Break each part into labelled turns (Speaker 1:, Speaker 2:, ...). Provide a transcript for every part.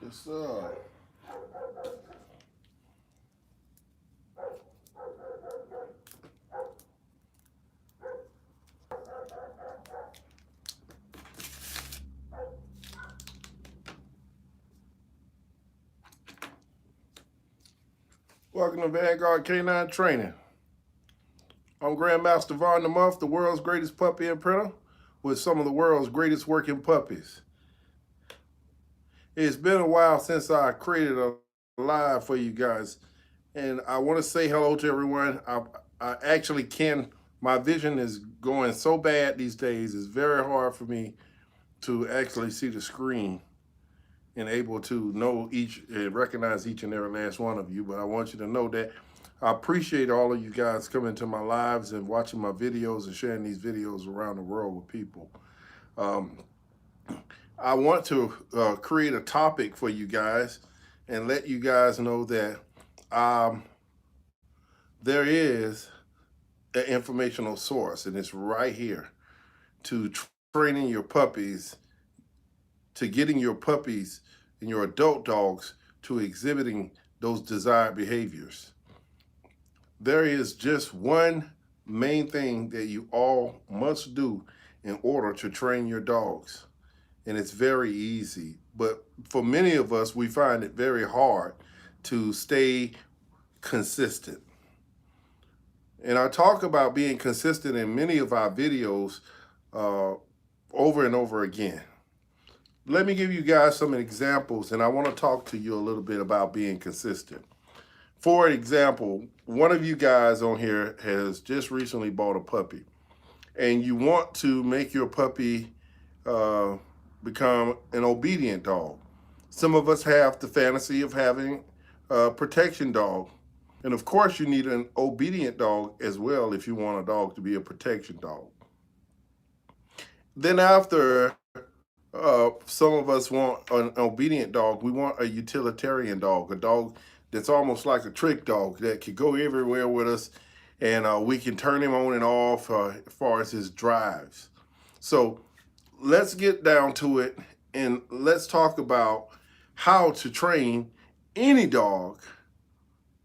Speaker 1: Yes, sir. Welcome to Vanguard Canine Training. I'm Grandmaster Vaughn the Muff, the world's greatest puppy imprinter, with some of the world's greatest working puppies. It's been a while since I created a live for you guys, and I want to say hello to everyone. I actually can. My vision is going so bad these days. It's very hard for me to actually see the screen and able to know each and recognize each and every last one of you. But I want you to know that I appreciate all of you guys coming to my lives and watching my videos and sharing these videos around the world with people. Um, I want to create a topic for you guys and let you guys know that um, there is an informational source, and it's right here to training your puppies, to getting your puppies and your adult dogs to exhibiting those desired behaviors. There is just one main thing that you all must do in order to train your dogs. And it's very easy. But for many of us, we find it very hard to stay consistent. And I talk about being consistent in many of our videos over and over again. Let me give you guys some examples, and I want to talk to you a little bit about being consistent. For example, one of you guys on here has just recently bought a puppy, and you want to make your puppy become an obedient dog. Some of us have the fantasy of having a protection dog. And of course, you need an obedient dog as well if you want a dog to be a protection dog. Then after some of us want an obedient dog, we want a utilitarian dog, a dog that's almost like a trick dog that can go everywhere with us, and we can turn him on and off as far as his drives. So let's get down to it, and let's talk about how to train any dog.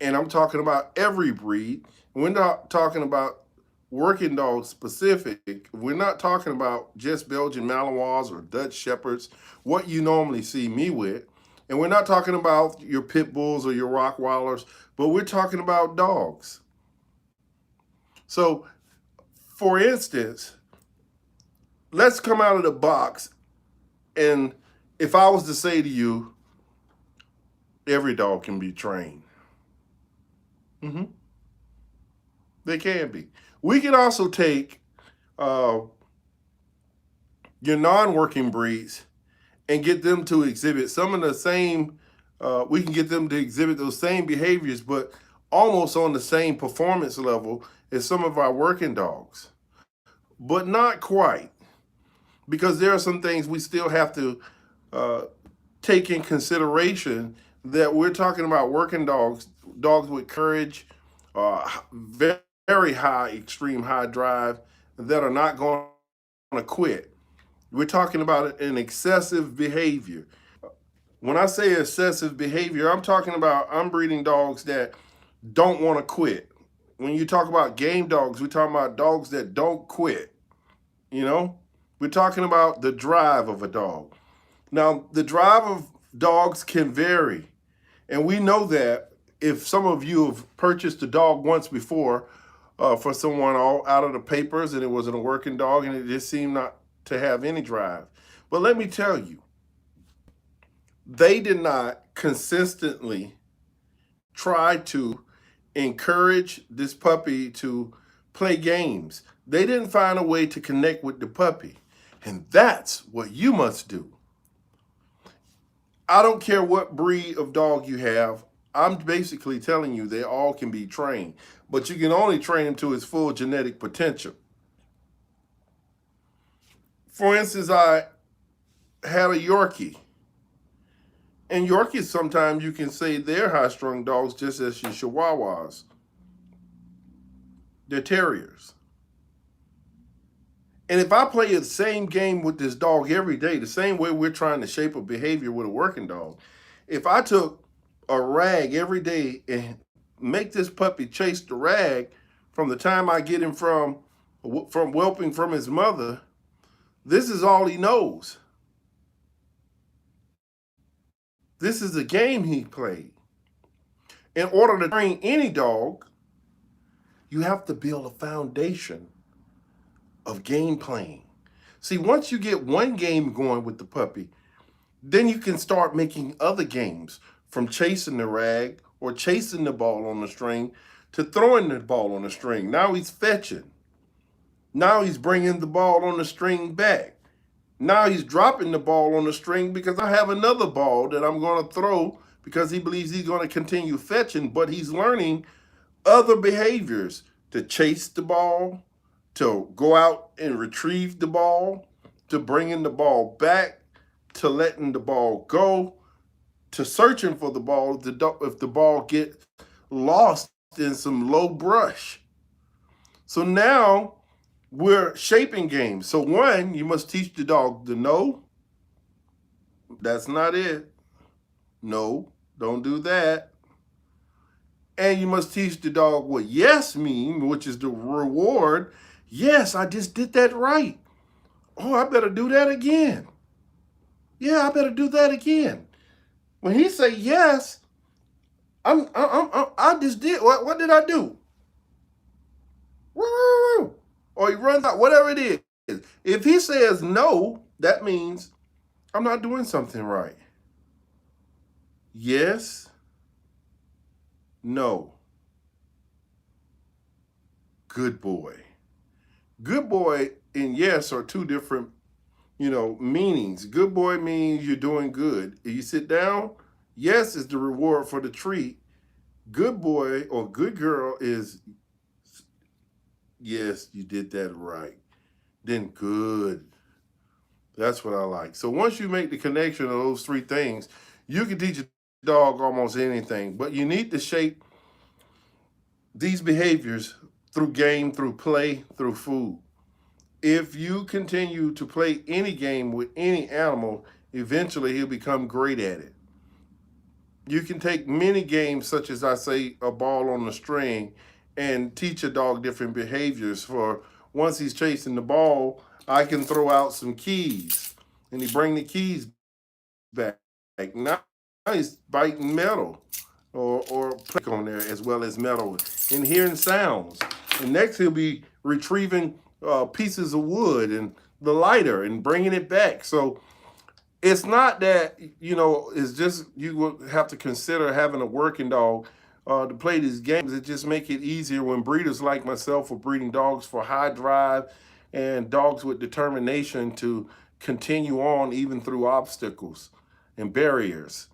Speaker 1: And I'm talking about every breed. We're not talking about working dogs specific. We're not talking about just Belgian Malinois or Dutch Shepherds, what you normally see me with. And we're not talking about your pit bulls or your Rottweilers, but we're talking about dogs. So, for instance, let's come out of the box. And if I was to say to you, every dog can be trained. They can be. We can also take your non-working breeds and get them to exhibit some of the same, we can get them to exhibit those same behaviors, but almost on the same performance level as some of our working dogs. But not quite, because there are some things we still have to take in consideration, that we're talking about working dogs, dogs with courage, very high, extreme high drive, that are not going to quit. We're talking about an excessive behavior. When I say excessive behavior, I'm talking about I'm breeding dogs that don't want to quit. When you talk about game dogs, we're talking about dogs that don't quit. You know, we're talking about the drive of a dog. Now, the drive of dogs can vary. And we know that if some of you have purchased a dog once before for someone all out of the papers, and it wasn't a working dog and it just seemed not to have any drive. But let me tell you, they did not consistently try to encourage this puppy to play games. They didn't find a way to connect with the puppy. And that's what you must do. I don't care what breed of dog you have. I'm basically telling you they all can be trained, but you can only train him to his full genetic potential. For instance, I had a Yorkie. And Yorkies, sometimes you can say they're high-strung dogs just as your Chihuahuas. They're terriers. And if I play the same game with this dog every day, the same way we're trying to shape a behavior with a working dog, If I took a rag every day and make this puppy chase the rag from the time I get him from whelping from his mother, this is all he knows. This is the game he played. In order to train any dog, you have to build a foundation of game playing. See, once you get one game going with the puppy, then you can start making other games, from chasing the rag or chasing the ball on the string to throwing the ball on the string. Now he's fetching. Now he's bringing the ball on the string back. Now he's dropping the ball on the string because I have another ball that I'm going to throw because he believes he's going to continue fetching, but he's learning other behaviors: to chase the ball, to go out and retrieve the ball, to bringing the ball back, to letting the ball go, to searching for the ball if the ball gets lost in some low brush. So now we're shaping games. So one, you must teach the dog the no. That's not it. No, don't do that. And you must teach the dog what yes mean, which is the reward. Yes, I just did that right. Oh, I better do that again. Yeah, I better do that again. When he say yes, I just did. What did I do? Woo! Or he runs out, whatever it is. If he says no, that means I'm not doing something right. Yes, no. Good boy. Good boy and yes are two different, meanings. Good boy means you're doing good. If you sit down, yes is the reward for the treat. Good boy or good girl is yes, you did that right. Then good. That's what I like. So once you make the connection of those three things, you can teach a dog almost anything. But you need to shape these behaviors through game, through play, through food. If you continue to play any game with any animal, eventually he'll become great at it. You can take many games, such as I say, a ball on the string, and teach a dog different behaviors. For once he's chasing the ball, I can throw out some keys, and he bring the keys back. Now he's biting metal or click on there as well as metal and hearing sounds. And next he'll be retrieving pieces of wood and the lighter and bringing it back. So it's not that, it's just you will have to consider having a working dog to play these games. It just make it easier when breeders like myself are breeding dogs for high drive and dogs with determination to continue on even through obstacles and barriers.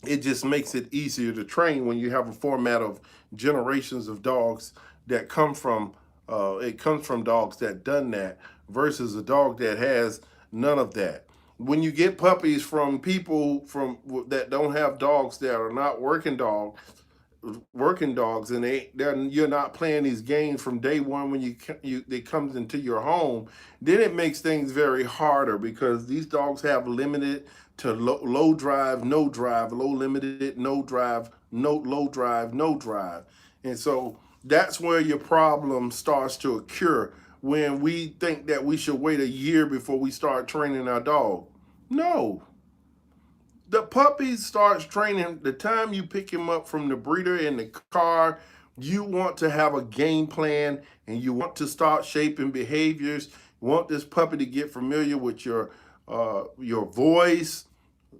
Speaker 1: It just makes it easier to train when you have a format of generations of dogs that come from it comes from dogs that done that versus a dog that has none of that. When you get puppies from people that don't have dogs, that are not working dogs, and you're not playing these games from day one when they comes into your home, then it makes things very harder because these dogs have limited to low drive, no drive, low limited, no drive, no low drive, no drive. And so that's where your problem starts to occur when we think that we should wait a year before we start training our dog. No. The puppy starts training the time you pick him up from the breeder in the car. You want to have a game plan and you want to start shaping behaviors. You want this puppy to get familiar with your voice,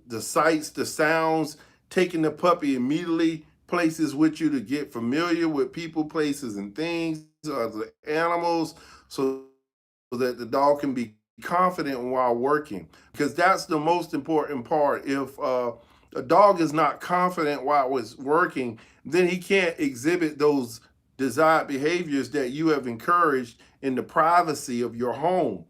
Speaker 1: the sights, the sounds, taking the puppy immediately places with you to get familiar with people, places, and things, other animals, so that the dog can be confident while working. Because that's the most important part. If a dog is not confident while it's working, then he can't exhibit those desired behaviors that you have encouraged in the privacy of your home.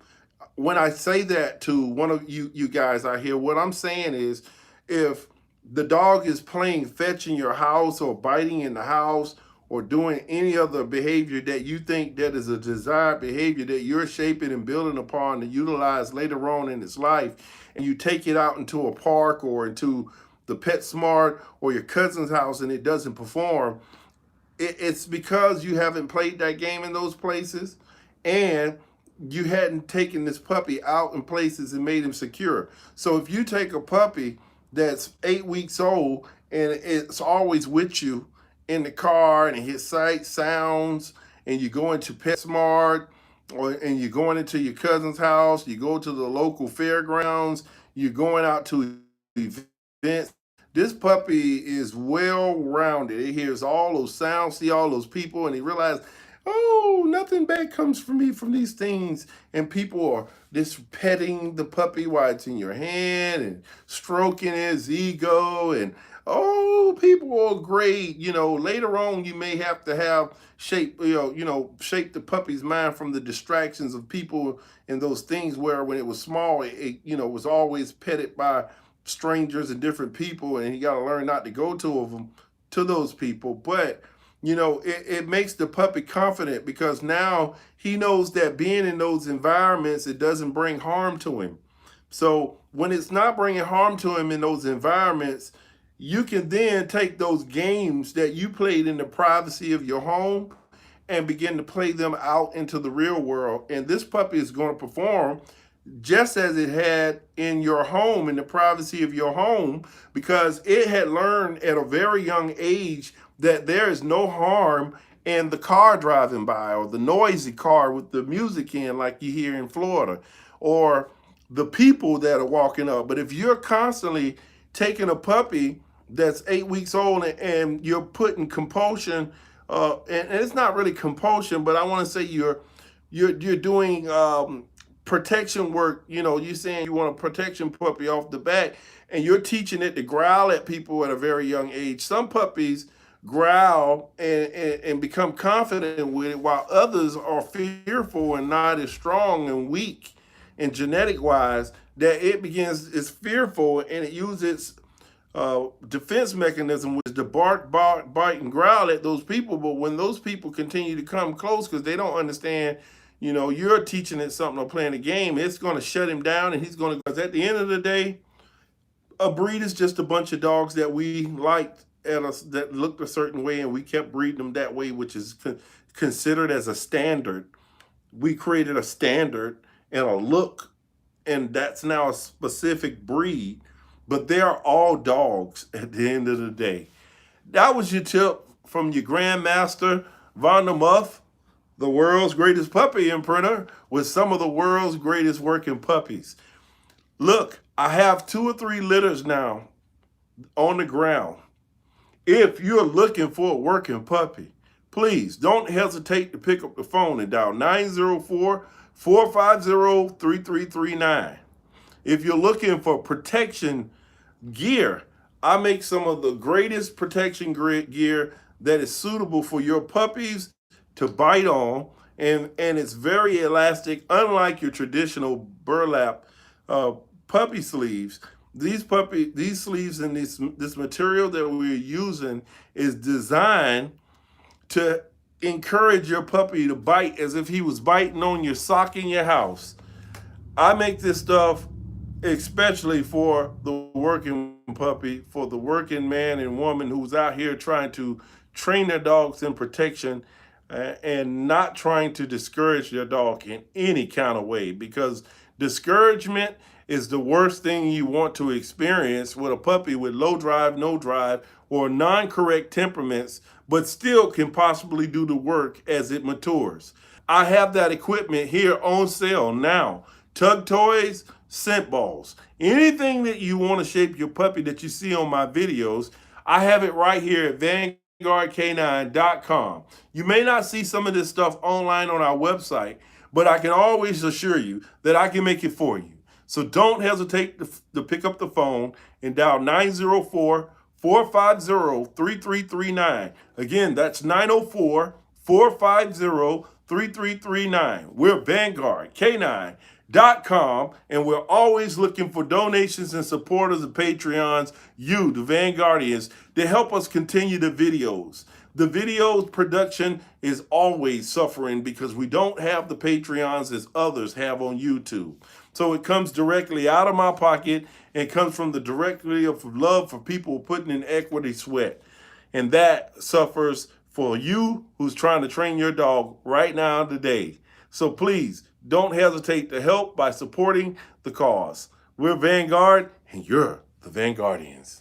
Speaker 1: When I say that to one of you guys out here, what I'm saying is, if the dog is playing fetch in your house or biting in the house or doing any other behavior that you think that is a desired behavior that you're shaping and building upon to utilize later on in its life, and you take it out into a park or into the PetSmart or your cousin's house and it doesn't perform, it's because you haven't played that game in those places, and you hadn't taken this puppy out in places and made him secure. So if you take a puppy that's 8 weeks old and it's always with you in the car and it hits sights, sounds, and you go into PetSmart and you're going into your cousin's house, you go to the local fairgrounds, you're going out to events. This puppy is well rounded. It hears all those sounds, see all those people, and he realizes, oh, nothing bad comes for me from these things. And people are just petting the puppy while it's in your hand and stroking his ego. And oh, people are great. You know, later on you may have to have shape the puppy's mind from the distractions of people and those things where when it was small, it was always petted by strangers and different people, and you got to learn not to go to those people. But it makes the puppy confident because now he knows that being in those environments, it doesn't bring harm to him. So when it's not bringing harm to him in those environments, you can then take those games that you played in the privacy of your home and begin to play them out into the real world. And this puppy is going to perform just as it had in your home, in the privacy of your home, because it had learned at a very young age that there is no harm in the car driving by, or the noisy car with the music in like you hear in Florida, or the people that are walking up. But if you're constantly taking a puppy that's 8 weeks old and you're putting compulsion, and it's not really compulsion, but I want to say you're doing protection work. You're saying you want a protection puppy off the bat, and you're teaching it to growl at people at a very young age. Some puppies growl and become confident with it, while others are fearful and not as strong and weak and genetic wise, that is fearful, and it uses defense mechanism, which is to bark, bite, and growl at those people. But when those people continue to come close because they don't understand, you're teaching it something or playing a game, it's going to shut him down, and he's going to, because at the end of the day, a breed is just a bunch of dogs that we liked that looked a certain way, and we kept breeding them that way, which is considered as a standard. We created a standard and a look, and that's now a specific breed, but they are all dogs at the end of the day. That was your tip from your Grandmaster Von der Muff, the world's greatest puppy imprinter, with some of the world's greatest working puppies. Look, I have 2 or 3 litters now on the ground. If you're looking for a working puppy, please don't hesitate to pick up the phone and dial 904-450-3339. If you're looking for protection gear, I make some of the greatest protection gear that is suitable for your puppies to bite on, and it's very elastic, unlike your traditional burlap puppy sleeves. These sleeves and this material that we're using is designed to encourage your puppy to bite as if he was biting on your sock in your house. I make this stuff especially for the working puppy, for the working man and woman who's out here trying to train their dogs in protection, and not trying to discourage their dog in any kind of way, because discouragement is the worst thing you want to experience with a puppy with low drive, no drive, or non-correct temperaments, but still can possibly do the work as it matures. I have that equipment here on sale now. Tug toys, scent balls, anything that you want to shape your puppy that you see on my videos, I have it right here at VanguardK9.com. You may not see some of this stuff online on our website, but I can always assure you that I can make it for you. So don't hesitate to pick up the phone and dial 904-450-3339. Again, that's 904-450-3339. We're Vanguard K9.com, and we're always looking for donations and supporters of Patreons, you, the Vanguardians, to help us continue the videos. The video production is always suffering because we don't have the Patreons as others have on YouTube. So it comes directly out of my pocket and comes from the directly of love for people putting in equity sweat. And that suffers for you who's trying to train your dog right now today. So please don't hesitate to help by supporting the cause. We're Vanguard and you're the Vanguardians.